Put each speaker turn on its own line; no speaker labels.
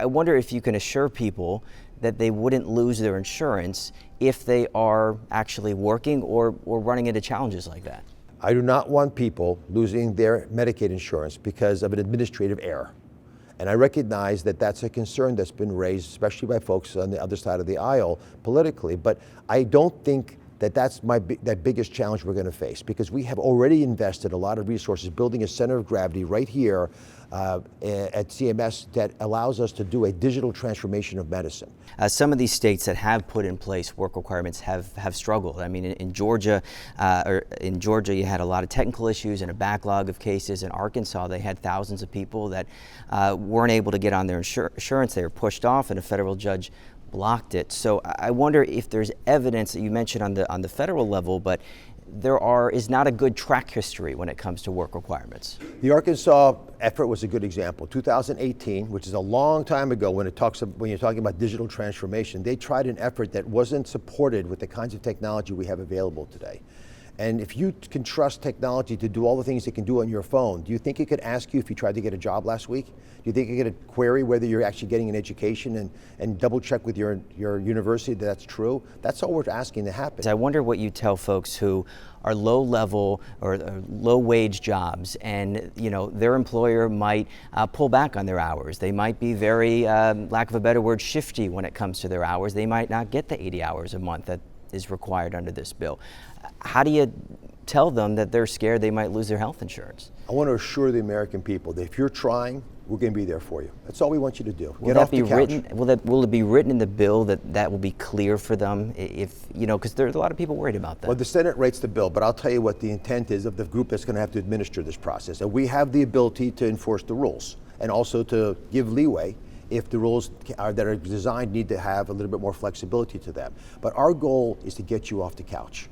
I wonder if you can assure people that they wouldn't lose their insurance if they are actually working or running into challenges like that.
I do not want people losing their Medicaid insurance because of an administrative error. And I recognize that that's a concern that's been raised, especially by folks on the other side of the aisle politically. But I don't think that that's that biggest challenge we're going to face, because we have already invested a lot of resources building a center of gravity right here at CMS that allows us to do a digital transformation of medicine.
Some of these states that have put in place work requirements have struggled. I mean, in Georgia, you had a lot of technical issues and a backlog of cases. In Arkansas, they had thousands of people that weren't able to get on their insurance. They were pushed off, and a federal judge blocked it. So I wonder if there's evidence that you mentioned on the federal level, but is not a good track history when it comes to work requirements.
The Arkansas effort was a good example. 2018, which is a long time ago when you're talking about digital transformation, they tried an effort that wasn't supported with the kinds of technology we have available today. And if you can trust technology to do all the things it can do on your phone, do you think it could ask you if you tried to get a job last week? Do you think it could query whether you're actually getting an education and double check with your university that that's true? That's all we're asking to happen.
I wonder what you tell folks who are low level or low wage jobs, and their employer might pull back on their hours. They might be very, lack of a better word, shifty when it comes to their hours. They might not get the 80 hours a month that is required under this bill. How do you tell them that they're scared they might lose their health insurance?
I want to assure the American people that if you're trying, we're going to be there for you. That's all we want you to do.
Get off the couch. Will it be written in the bill that will be clear for them? Because there's a lot of people worried about that.
Well, the Senate writes the bill, but I'll tell you what the intent is of the group that's going to have to administer this process. And we have the ability to enforce the rules and also to give leeway if the rules that are designed need to have a little bit more flexibility to them. But our goal is to get you off the couch.